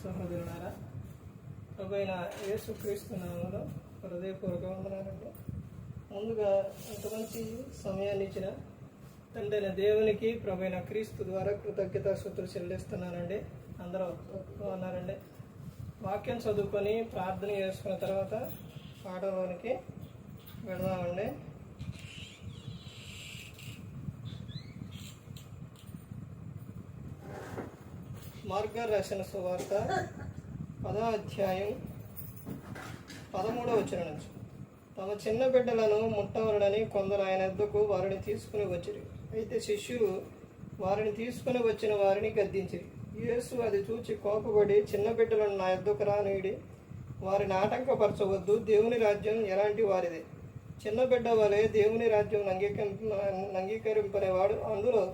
సహోదరులారా, ప్రభువైన యేసుక్రీస్తు నామములో హృదయపూర్వక వందనాలండి. ముందుగా ఇంత మంచి సమయాన్ని ఇచ్చిన తండ్రి అయిన దేవునికి ప్రభువైన క్రీస్తు ద్వారా కృతజ్ఞతాస్తుతులు చెల్లిస్తున్నానండి. అందరూ ఉన్నారండి. వాక్యం చదువుకొని ప్రార్థన చేసుకున్న తర్వాత పాటలోనికి వెళదామండి. మార్గ రాసిన సువార్త 10వ అధ్యాయం 13వ వచనం నుంచి, తమ చిన్న బిడ్డలను ముట్టవలనని కొందరు ఆయన వద్దకు వారిని తీసుకుని వచ్చిరి. అయితే శిష్యులు వారిని తీసుకుని వచ్చిన వారిని గద్దించిరి. యేసు అది చూచి కోపపడి, చిన్న బిడ్డలను నా యొద్దకు రానీయుడి, వారిని ఆటంకపరచవద్దు, దేవుని రాజ్యం ఎలాంటి వారిదే. చిన్న బిడ్డ వలె దేవుని రాజ్యం అంగీకరింపనేవాడు అందులో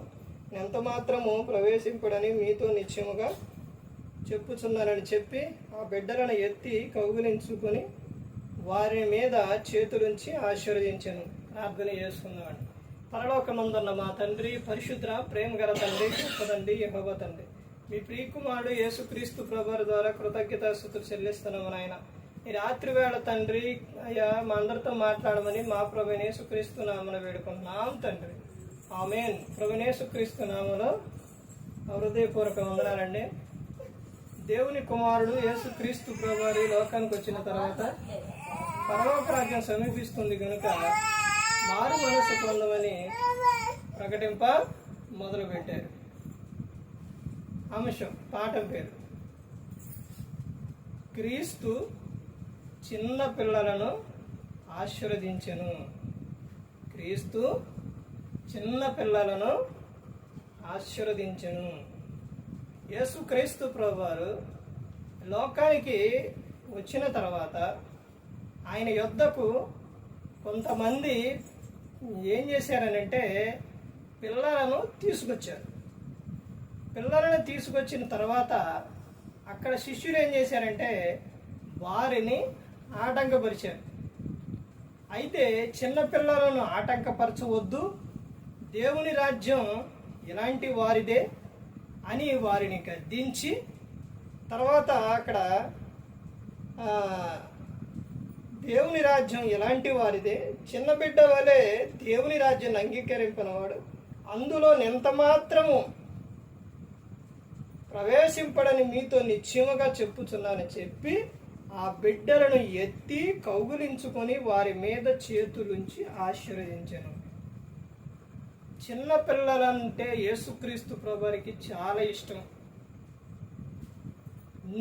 ఎంత మాత్రము ప్రవేశింపడని మీతో నిశ్చయముగా చెప్పుచున్నానని చెప్పి ఆ బిడ్డలను ఎత్తి కౌగిలించుకొని వారి మీద చేతులుంచి ఆశీర్వదించాను. ప్రార్థన చేసుకుందామండి. పరలోకమందున్న మా తండ్రి, పరిశుద్ర ప్రేమ గల తండ్రి, గొప్ప తండ్రి, యెహోవా తండ్రి, మీ ప్రియకుమారుడు యేసుక్రీస్తు ప్రభువారి ద్వారా కృతజ్ఞతాస్తుతులు చెల్లిస్తున్నాము. నాయన, ఈ రాత్రి వేళ తండ్రి అయ్యా మా అందరితో మాట్లాడమని మా ప్రభువైన యేసుక్రీస్తు నామమున వేడుకుంటున్నాం తండ్రి. ఆమేన్. ప్రభువైన యేసుక్రీస్తు నామములో హృదయపూర్వక వందనాలండి. దేవుని కుమారుడు యేసుక్రీస్తు ప్రభువారి లోకానికి వచ్చిన తర్వాత పరలోక రాజ్యం సమీపిస్తుంది కనుక మారు మనసు పొందమని ప్రకటింప మొదలుపెట్టారు. అంశం పాఠం పేరు క్రీస్తు చిన్న పిల్లలను ఆశీర్వదించెను. క్రీస్తు చిన్న పిల్లలను ఆశీర్వదించెను. యేసుక్రీస్తు ప్రభువారు లోకానికి వచ్చిన తర్వాత ఆయన యొద్దకు కొంతమంది ఏం చేశారనంటే పిల్లలను తీసుకొచ్చారు. పిల్లలను తీసుకొచ్చిన తర్వాత అక్కడ శిష్యులు ఏం చేశారంటే వారిని ఆటంకపరిచారు. అయితే చిన్నపిల్లలను ఆటంకపరచవద్దు, దేవుని రాజ్యం ఇలాంటి వారిదే అని వారిని గద్దించి తర్వాత అక్కడ దేవుని రాజ్యం ఎలాంటి వారిదే, చిన్న బిడ్డ వలె దేవుని రాజ్యాన్ని అంగీకరింపనవాడు అందులో ఎంత మాత్రము ప్రవేశింపడని మీతో నిశ్చయముగా చెప్పుచున్నానని చెప్పి ఆ బిడ్డలను ఎత్తి కౌగులించుకొని వారి మీద చేతులుంచి ఆశీర్వదించాను. చిన్న పిల్లలంటే యేసుక్రీస్తు ప్రభువారికి చాలా ఇష్టం.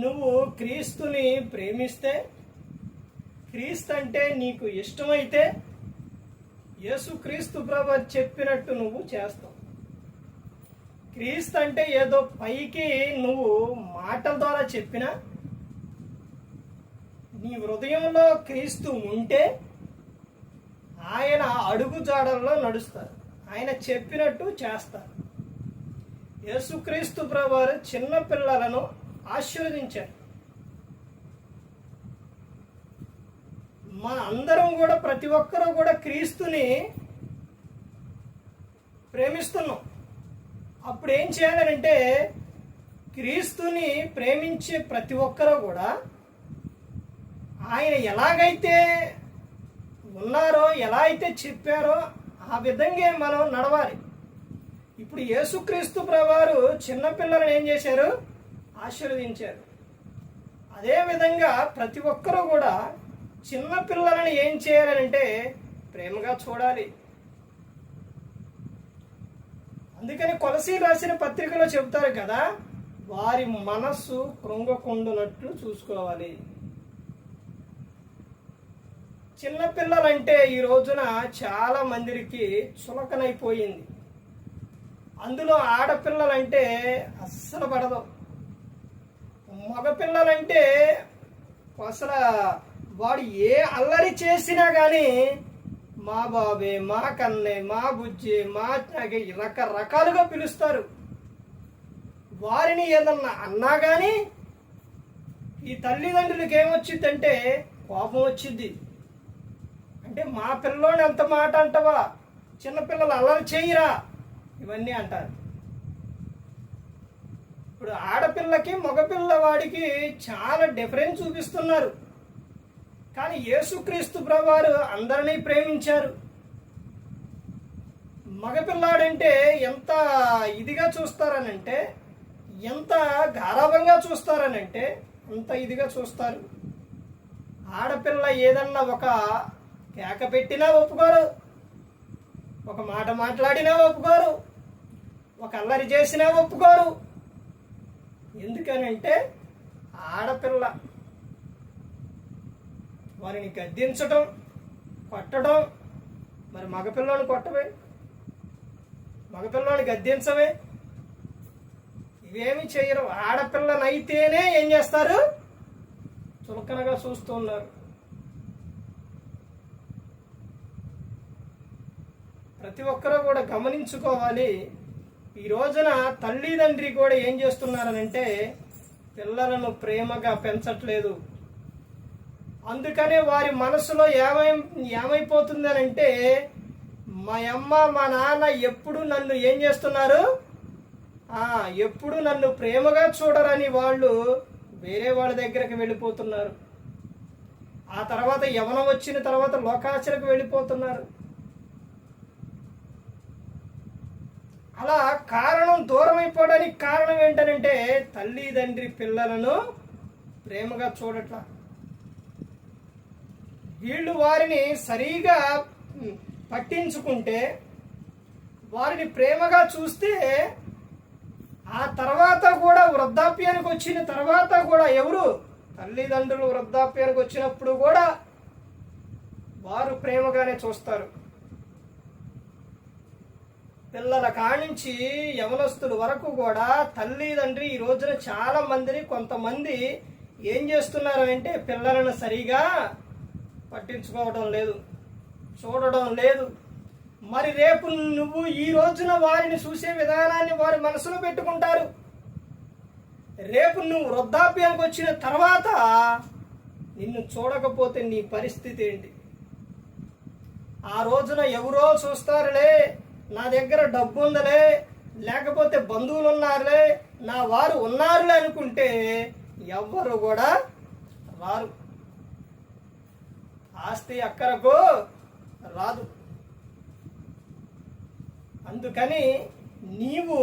నువ్వు క్రీస్తుని ప్రేమిస్తే, క్రీస్తు అంటే నీకు ఇష్టమైతే యేసుక్రీస్తు ప్రభువారు చెప్పినట్టు నువ్వు చేస్తావు. క్రీస్తు అంటే ఏదో పైకి నువ్వు మాటల ద్వారా చెప్పినా నీ హృదయంలో క్రీస్తు ఉంటే ఆయన అడుగు జాడల్లో నడుస్తారు, ఆయన చెప్పినట్టు చేస్తారు. యేసుక్రీస్తు ప్రభువారు చిన్న పిల్లలను ఆశీర్వదించారు. మా అందరం కూడా ప్రతి ఒక్కరూ కూడా క్రీస్తుని ప్రేమిస్తున్నాం. అప్పుడు ఏం చేయాలంటే క్రీస్తుని ప్రేమించే ప్రతి ఒక్కరూ కూడా ఆయన ఎలాగైతే ఉన్నారో, ఎలా అయితే చెప్పారో ఆ విధంగా మనం నడవాలి. ఇప్పుడు యేసుక్రీస్తు ప్రభువారు చిన్నపిల్లలను ఏం చేశారు? ఆశీర్వదించారు. అదేవిధంగా ప్రతి ఒక్కరూ కూడా చిన్న పిల్లలను ఏం చేయాలంటే ప్రేమగా చూడాలి. అందుకని కొలసీలు రాసిన పత్రికలో చెబుతారు కదా, వారి మనస్సు కృంగకుండునట్లు చూసుకోవాలి. చిన్నపిల్లలంటే ఈ రోజున చాలా మందికి చులకనైపోయింది. అందులో ఆడపిల్లలంటే అస్సలు పడదు. మగపిల్లలంటే అసలు వాడు ఏ అల్లరి చేసినా కానీ మా బాబే, మా కన్నే, మా బుజ్జి, మా నాగే రకరకాలుగా పిలుస్తారు. వారిని ఏదన్నా అన్నా కానీ ఈ తల్లిదండ్రులకి ఏమొచ్చిందంటే కోపం వచ్చింది. అంటే మా పిల్లోని ఎంత మాట అంటవా, చిన్నపిల్లలు అల్లరి చేయరా, ఇవన్నీ అంటారు. ఇప్పుడు ఆడపిల్లకి మగపిల్లవాడికి చాలా డిఫరెన్స్ చూపిస్తున్నారు. కానీ యేసుక్రీస్తు ప్రభువారు అందరినీ ప్రేమించారు. మగపిల్లాడంటే ఎంత ఇదిగా చూస్తారనంటే, ఎంత గారాభంగా చూస్తారనంటే అంత ఇదిగా చూస్తారు. ఆడపిల్ల ఏదన్నా ఒక కేక పెట్టినా ఒప్పుకోరు, ఒక మాట మాట్లాడినా ఒప్పుకోరు, ఒక అల్లరి చేసినా ఒప్పుకోరు. ఎందుకనంటే ఆడపిల్ల. వారిని గద్దించడం, కొట్టడం. మరి మగపిల్లని కొట్టవే, మగపిల్లని గద్దించవే, ఇవేమి చేయరు. ఆడపిల్లనైతేనే ఏం చేస్తారు? చులకనగా చూస్తున్నారు. ప్రతి ఒక్కరూ కూడా గమనించుకోవాలి. ఈ రోజున తల్లిదండ్రి కూడా ఏం చేస్తున్నారనంటే పిల్లలను ప్రేమగా పెంచట్లేదు. అందుకనే వారి మనసులో ఏమైపోతుంది అనంటే, మా అమ్మ మా నాన్న ఎప్పుడు నన్ను ఏం చేస్తున్నారు, ఎప్పుడు నన్ను ప్రేమగా చూడరని వాళ్ళు వేరే వాళ్ళ దగ్గరకు వెళ్ళిపోతున్నారు. ఆ తర్వాత యవ్వనం వచ్చిన తర్వాత లోకాచరకు వెళ్ళిపోతున్నారు. అలా కారణం, దూరం అయిపోవడానికి కారణం ఏంటనంటే తల్లిదండ్రి పిల్లలను ప్రేమగా చూడట్లా. వీళ్ళు వారిని సరిగా పట్టించుకుంటే, వారిని ప్రేమగా చూస్తే, ఆ తర్వాత కూడా వృద్ధాప్యానికి వచ్చిన తర్వాత కూడా ఎవరు తల్లిదండ్రులు వృద్ధాప్యానికి వచ్చినప్పుడు కూడా వారు ప్రేమగానే చూస్తారు. పిల్లల కానించి యవనస్తుల వరకు కూడా తల్లిదండ్రి ఈ రోజున చాలా మందిని, కొంతమంది ఏం చేస్తున్నారు అంటే పిల్లలను సరిగా పట్టించుకోవడం లేదు, చూడడం లేదు. మరి రేపు నువ్వు ఈ రోజున వారిని చూసే విధానాన్ని వారి మనసులో పెట్టుకుంటారు. రేపు నువ్వు వృద్ధాప్యానికి వచ్చిన తర్వాత నిన్ను చూడకపోతే నీ పరిస్థితి ఏంటి? ఆ రోజున ఎవరో చూస్తారులే, నా దగ్గర డబ్బు ఉందలే, లేకపోతే బంధువులు ఉన్నారులే, నా వారు ఉన్నారులే అనుకుంటే ఎవ్వరు కూడా రారు. ఆస్తి అక్కరకు రాదు. అందుకని నీవు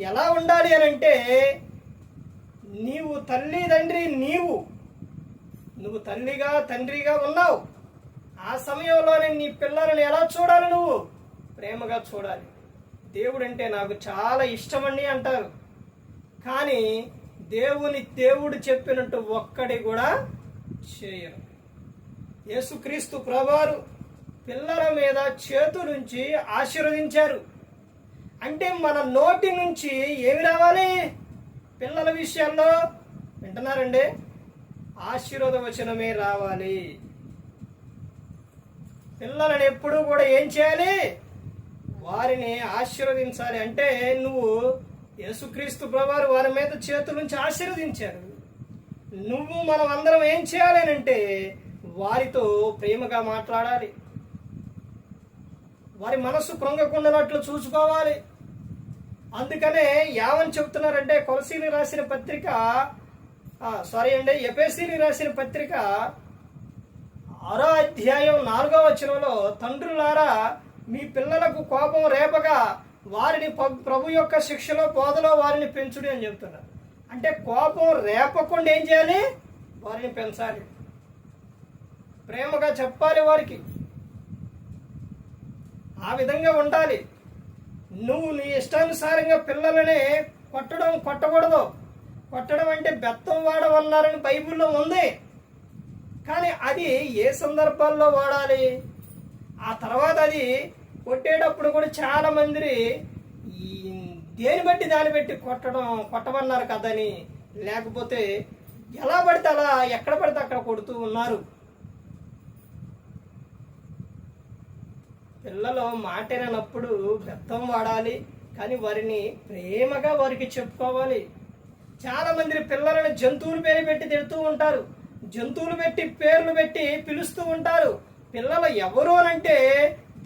ఎలా ఉండాలి అనంటే, నీవు తల్లిదండ్రి, నువ్వు తల్లిగా తండ్రిగా ఉన్నావు. ఆ సమయంలోనే నీ పిల్లలను ఎలా చూడాలి? నువ్వు ప్రేమగా చూడాలి. దేవుడంటే నాకు చాలా ఇష్టమండి అంటారు, కానీ దేవుడు చెప్పినట్టు ఒక్కడి కూడా చేయరు. యేసుక్రీస్తు ప్రభువారు పిల్లల మీద చేతులుంచి ఆశీర్వదించారు. అంటే మన నోటి నుంచి ఏమి రావాలి? పిల్లల విషయంలో వింటున్నారండి, ఆశీర్వాద వచనమే రావాలి. పిల్లలను ఎప్పుడూ కూడా ఏం చేయాలి? వారిని ఆశీర్వదించాలి. అంటే నువ్వు యేసుక్రీస్తు ప్రభువారు వారి మీద చేతులుంచి ఆశీర్వదించారు. నువ్వు మనం అందరం ఏం చేయాలి అంటే వారితో ప్రేమగా మాట్లాడాలి, వారి మనస్సు కృంగకుండానట్లు చూసుకోవాలి. అందుకనే ఏమని చెప్తున్నారంటే కొలసీలు రాసిన పత్రిక ఎఫెసీయులకు రాసిన పత్రిక 6వ అధ్యాయం 4వ వచనంలో, తండ్రులారా మీ పిల్లలకు కోపం రేపగా వారిని ప్రభు యొక్క శిక్షలో బోధలో వారిని పెంచుడి అని చెప్తున్నారు. అంటే కోపం రేపకుండా ఏం చేయాలి? వారిని పెంచాలి, ప్రేమగా చెప్పాలి వారికి. ఆ విధంగా ఉండాలి. నువ్వు నీ ఇష్టానుసారంగా పిల్లలనే కొట్టకూడదు. కొట్టడం అంటే బెత్తం వాడమన్నారని బైబిల్లో ఉంది, కానీ అది ఏ సందర్భాల్లో వాడాలి? ఆ తర్వాత అది కొట్టేటప్పుడు కూడా చాలా మంది దేని బట్టి దాన్ని బట్టి కొట్టమన్నారు కదని, లేకపోతే ఎలా పడితే అలా ఎక్కడ పడితే అక్కడ కొడుతూ ఉన్నారు. పిల్లలు మాటేనప్పుడు బెత్తం వాడాలి, కానీ వారిని ప్రేమగా వారికి చెప్పుకోవాలి. చాలా మంది పిల్లలను జంతువులు పేరు పెట్టి తిడుతూ ఉంటారు, జంతువులు పెట్టి పేర్లు పెట్టి పిలుస్తూ ఉంటారు. పిల్లలు ఎవరు అనంటే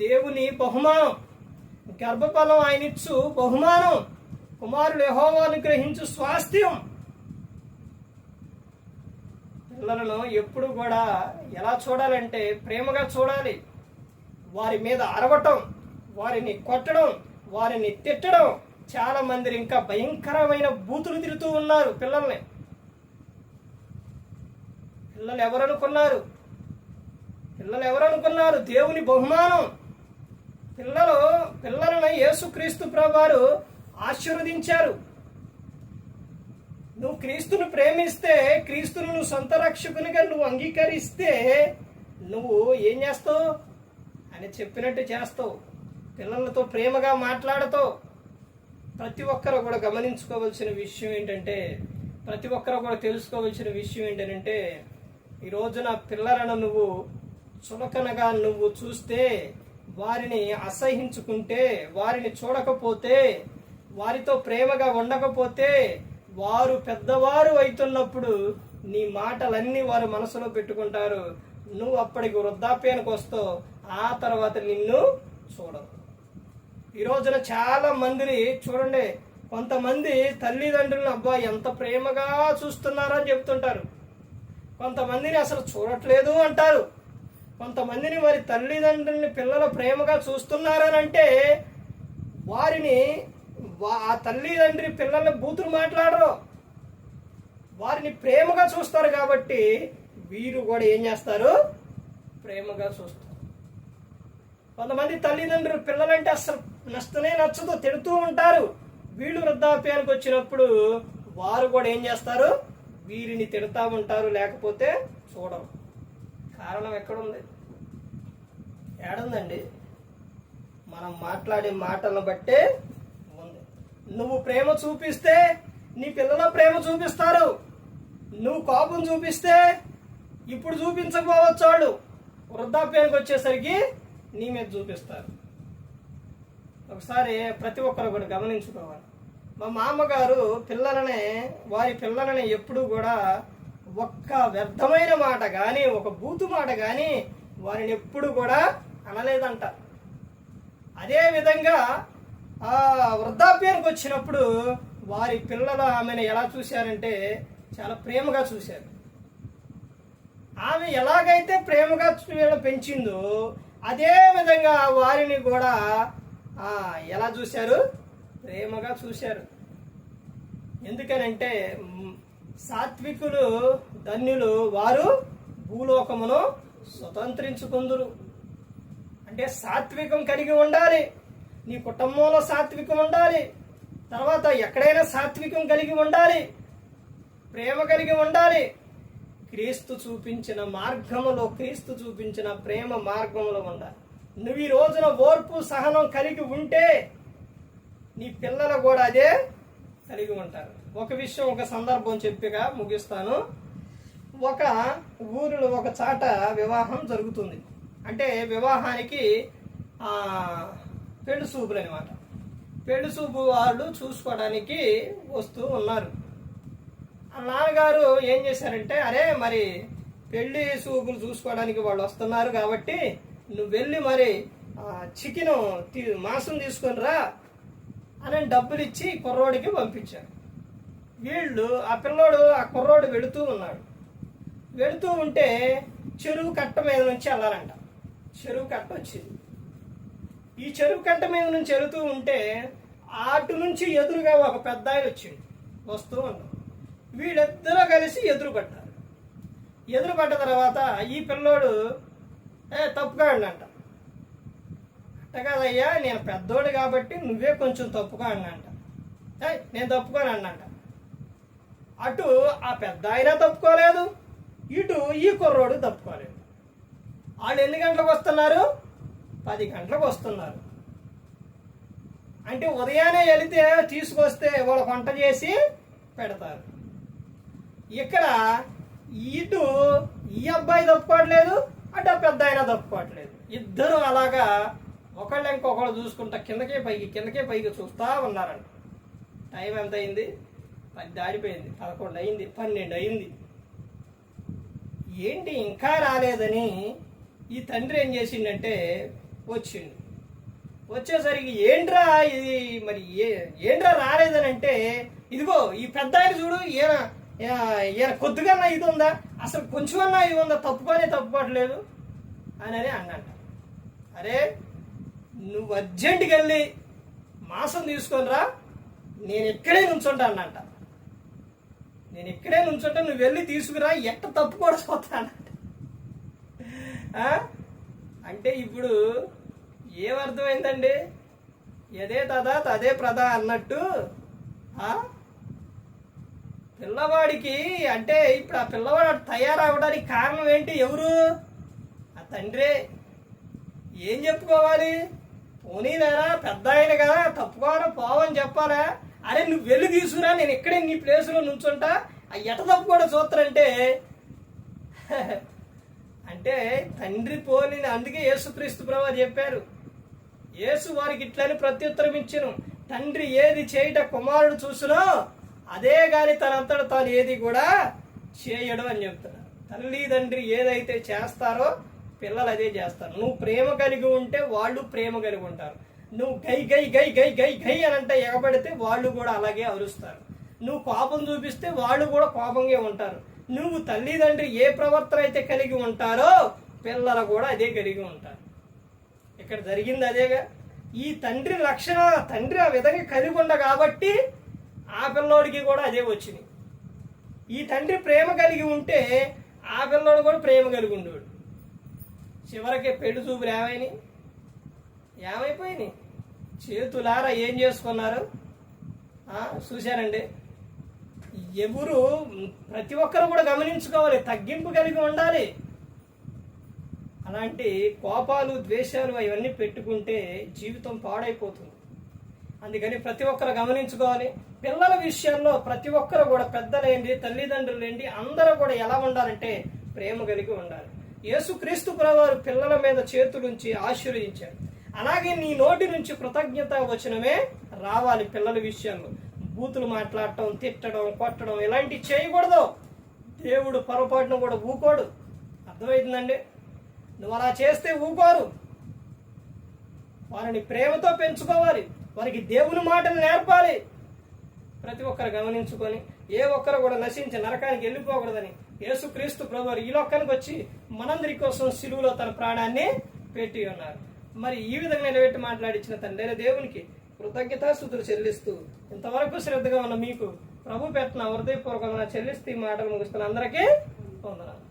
దేవుని బహుమానం, గర్భఫలం ఆయన ఇచ్చు బహుమానం. కుమారులు యెహోవా అనుగ్రహించు స్వాస్థ్యం. పిల్లలను ఎప్పుడు కూడా ఎలా చూడాలంటే ప్రేమగా చూడాలి. వారి మీద అరవటం, వారిని కొట్టడం, వారిని తిట్టడం. చాలా మంది ఇంకా భయంకరమైన బూతులు తిరుగుతూ ఉన్నారు పిల్లల్ని. పిల్లలు ఎవరనుకున్నారు? దేవుని బహుమానం. పిల్లలను యేసుక్రీస్తు ప్రభువారు ఆశీర్వదించారు. నువ్వు క్రీస్తును ప్రేమిస్తే, క్రీస్తును నువ్వు సొంత రక్షకునిగా నువ్వు అంగీకరిస్తే నువ్వు ఏం చేస్తావు? అని చెప్పినట్టు చేస్తావు. పిల్లలతో ప్రేమగా మాట్లాడతావు. ప్రతి ఒక్కరు కూడా గమనించుకోవాల్సిన విషయం ఏంటంటే, ప్రతి ఒక్కరు కూడా తెలుసుకోవాల్సిన విషయం ఏంటంటే, ఈ రోజున పిల్లలను నువ్వు చులకనగా నువ్వు చూస్తే, వారిని అసహించుకుంటే, వారిని చూడకపోతే, వారితో ప్రేమగా ఉండకపోతే, వారు పెద్దవారు అవుతున్నప్పుడు నీ మాటలన్నీ వారు మనసులో పెట్టుకుంటారు. నువ్వు అప్పటికి వృద్ధాప్యానికి వస్తావు. ఆ తర్వాత నిన్ను చూడవు. ఈ రోజున చాలా మందిని చూడండి, కొంతమంది తల్లిదండ్రులను అబ్బా ఎంత ప్రేమగా చూస్తున్నారని చెప్తుంటారు. కొంతమందిని అసలు చూడట్లేదు అంటారు. కొంతమందిని వారి తల్లిదండ్రుల్ని పిల్లలు ప్రేమగా చూస్తున్నారనంటే వారిని ఆ తల్లిదండ్రి పిల్లల్ని బూతులు మాట్లాడరు. వారిని ప్రేమగా చూస్తారు కాబట్టి వీరు కూడా ఏం చేస్తారు? ప్రేమగా చూస్తారు. కొంతమంది తల్లిదండ్రులు పిల్లలంటే అసలు నచ్చదు, తిడుతూ ఉంటారు. వీళ్ళు వృద్ధాప్యానికి వచ్చినప్పుడు వారు కూడా ఏం చేస్తారు? వీరిని తిడతా ఉంటారు, లేకపోతే చూడరు. కారణం ఎక్కడుంది? ఏడుందండి? మనం మాట్లాడే మాటలను బట్టే ఉంది. నువ్వు ప్రేమ చూపిస్తే నీ పిల్లల ప్రేమ చూపిస్తారు. నువ్వు కోపం చూపిస్తే ఇప్పుడు చూపించకపోవచ్చు, వాళ్ళు వృద్ధాప్యానికి వచ్చేసరికి నీ మీద చూపిస్తారు. ఒకసారి ప్రతి ఒక్కరు కూడా గమనించుకోవాలి. మా మామగారు వారి పిల్లలని ఎప్పుడు కూడా ఒక్క వ్యర్థమైన మాట కానీ, ఒక బూతు మాట కానీ వారిని ఎప్పుడు కూడా అనలేదంట. అదే విధంగా ఆ వృద్ధాప్యానికి వచ్చినప్పుడు వారి పిల్లలు ఆమెను ఎలా చూశారంటే చాలా ప్రేమగా చూశారు. ఆమె ఎలాగైతే ప్రేమగా పెంచిందో అదే విధంగా వారిని కూడా ఎలా చూశారు? ప్రేమగా చూశారు. ఎందుకనంటే సాత్వికులు ధన్యులు, వారు భూలోకమును స్వతంత్రించుకుందురు. అంటే సాత్వికం కలిగి ఉండాలి. నీ కుటుంబంలో సాత్వికం ఉండాలి. తర్వాత ఎక్కడైనా సాత్వికం కలిగి ఉండాలి. ప్రేమ కలిగి ఉండాలి. క్రీస్తు చూపించిన మార్గములో, క్రీస్తు చూపించిన ప్రేమ మార్గంలో ఉండాలి. నువ్వు ఈ రోజున ఓర్పు సహనం కలిగి ఉంటే నీ పిల్లలు కూడా అదే కలిగి ఉంటారు. ఒక విషయం, ఒక సందర్భం చెప్పిగా ముగిస్తాను. ఒక ఊరిలో ఒక చాట వివాహం జరుగుతుంది. అంటే వివాహానికి పెళ్లి చూపులు అనమాట. పెళ్లి చూపు వాళ్ళు చూసుకోవడానికి వస్తూ ఉన్నారు. ఆ నాన్నగారు ఏం చేశారంటే, అరే మరి పెళ్లి చూపులు చూసుకోవడానికి వాళ్ళు వస్తున్నారు కాబట్టి నువ్వు వెళ్ళి మరి చికెన్ మాంసం తీసుకొని రా అని డబ్బులు ఇచ్చి కుర్రోడికి పంపించారు. వీళ్ళు ఆ కుర్రోడు వెళుతూ ఉన్నాడు. వెళుతూ ఉంటే చెరువు కట్ట మీద నుంచి వెళ్ళాలంట. చెరువు కట్ట వచ్చింది. ఈ చెరువు కట్ట మీద నుంచి వెళుతూ ఉంటే అటు నుంచి ఎదురుగా ఒక పెద్ద ఆయన వచ్చిండు. వస్తూ ఉన్నాడు. వీళ్ళిద్దరూ కలిసి ఎదురు పడ్డారు. ఎదురు పడ్డ తర్వాత ఈ పిల్లోడు తప్పుగా అన్నంట. అట్ట కాదయ్యా, నేను పెద్దోడు కాబట్టి నువ్వే కొంచెం తప్పుగా అన్నంట. నేను తప్పుకొని అన్నంట. అటు ఆ పెద్ద ఆయన తప్పుకోలేదు, ఇటు ఈ కుర్రోడు తప్పుకోలేదు. వాళ్ళు ఎన్ని గంటలకు వస్తున్నారు? 10 గంటలకు వస్తున్నారు. అంటే ఉదయాన్నే వెళితే తీసుకొస్తే వాళ్ళు వంట చేసి పెడతారు. ఇక్కడ ఇటు ఈ అబ్బాయి తప్పుకోవట్లేదు, అటు ఆ పెద్ద ఆయన తప్పుకోవట్లేదు. ఇద్దరు అలాగా ఒకళ్ళు ఇంకొకళ్ళు చూసుకుంటా కిందకే పైకి చూస్తూ ఉన్నారంట. టైం ఎంత అయింది? 10 దాడిపోయింది, 11 అయింది, 12 అయింది. ఏంటి ఇంకా రాలేదని ఈ తండ్రి ఏం చేసిండంటే వచ్చిండు. వచ్చేసరికి ఏంట్రా ఇది మరి ఏంట్రా రాలేదని అంటే, ఇదిగో ఈ పెద్ద ఆయన చూడు, ఈయన కొద్దిగా ఇది ఉందా, అసలు కొంచెమన్నా ఇది ఉందా, తప్పుకోవట్లేదు అని అన్నట్ట. అరే నువ్వు అర్జెంటుకి వెళ్ళి మాసం తీసుకొని రా, నేను ఇక్కడే నుంచుంటా అన్నట్ట. నేను ఇక్కడే నుంచుంటా, నువ్వు వెళ్ళి తీసుకురా, ఎట్ట తప్పుకోవడం పోతానంట. అంటే ఇప్పుడు ఏమర్థమైందండి? ఎదే తదా తదే ప్రదా అన్నట్టు పిల్లవాడికి అంటే ఇప్పుడు ఆ పిల్లవాడు తయారవడానికి కారణం ఏంటి? ఎవరు? ఆ తండ్రే. ఏం చెప్పుకోవాలి? పోనీలేరా పెద్ద ఆయన కదా, తప్పుకోవాలా పోవని చెప్పాలా? అరే నువ్వు వెళ్ళి తీసుకురా, నేను ఇక్కడే నీ ప్లేసులో నుంచుంటా, ఎట తప్పుకోవడం చూస్తారంటే అంటే తండ్రి పోలిన. అందుకే యేసుక్రీస్తు ప్రభువు చెప్పారు, యేసు వారికి ఇట్లని ప్రత్యుత్తరం ఇచ్చెను, తండ్రి ఏది చేయుట కుమారుడు చూసినో అదే గాని తనంతట తాను ఏది కూడా చేయడు అని చెప్తున్నారు. తల్లి తండ్రి ఏదైతే చేస్తారో పిల్లలు అదే చేస్తారు. నువ్వు ప్రేమ కలిగి ఉంటే వాళ్ళు ప్రేమ కలిగి ఉంటారు. నువ్వు గై గై గై గై గై గై అని అంటే ఎగబడితే వాళ్ళు కూడా అలాగే అరుస్తారు. నువ్వు కోపం చూపిస్తే వాళ్ళు కూడా కోపంగా ఉంటారు. నువ్వు తల్లిదండ్రి ఏ ప్రవర్తన అయితే కలిగి ఉంటారో పిల్లలు కూడా అదే కలిగి ఉంటారు. ఇక్కడ జరిగింది అదేగా. ఈ తండ్రి లక్షణ, తండ్రి ఆ విధంగా కలిగి ఉండ కాబట్టి ఆ పిల్లోడికి కూడా అదే వచ్చింది. ఈ తండ్రి ప్రేమ కలిగి ఉంటే ఆ పిల్లోడు కూడా ప్రేమ కలిగి ఉండేవాడు. చివరికి పెళ్లి చూపులు ఏమైపోయినాయి? చేతులారా ఏం చేసుకున్నారు చూశారండి. ఎవరు ప్రతి ఒక్కరు కూడా గమనించుకోవాలి, తగ్గింపు కలిగి ఉండాలి. అలాంటి కోపాలు ద్వేషాలు అవన్నీ పెట్టుకుంటే జీవితం పాడైపోతుంది. అందుకని ప్రతి ఒక్కరు గమనించుకోవాలి. పిల్లల విషయంలో ప్రతి ఒక్కరు కూడా పెద్దలేండి తల్లిదండ్రులేండి అందరూ కూడా ఎలా ఉండాలంటే ప్రేమ కలిగి ఉండాలి. యేసుక్రీస్తు ప్రభువారు పిల్లల మీద చేతులుంచి ఆశీర్వదించారు. అలాగే నీ నోటి నుంచి కృతజ్ఞత వచనమే రావాలి. పిల్లల విషయంలో బూతులు మాట్లాడటం, తిట్టడం, కొట్టడం ఇలాంటివి చేయకూడదు. దేవుడు పొరపాటును కూడా ఊకోడు. అర్థమవుతుందండి? నువ్వు అలా చేస్తే ఊకోరు. వారిని ప్రేమతో పెంచుకోవాలి, వారికి దేవుని మాటలు నేర్పాలి. ప్రతి ఒక్కరు గమనించుకొని ఏ ఒక్కరు కూడా నశించి నరకానికి వెళ్ళిపోకూడదని యేసుక్రీస్తు ప్రభువారు ఈ లోకానికి వచ్చి మనందరి కోసం సిలువలో తన ప్రాణాన్ని పెట్టి ఉన్నారు. మరి ఈ విధంగా నిలబెట్టి మాట్లాడించిన తండ్రి దేవునికి కృతజ్ఞతాస్తుతులు చెల్లిస్తూ ఇంతవరకు శ్రద్ధగా ఉన్న మీకు ప్రభు పెట్టిన హృదయపూర్వకంగా చెల్లిస్తూ ఈ మాటలు ముగిస్తున్న అందరికీ వందనాలు.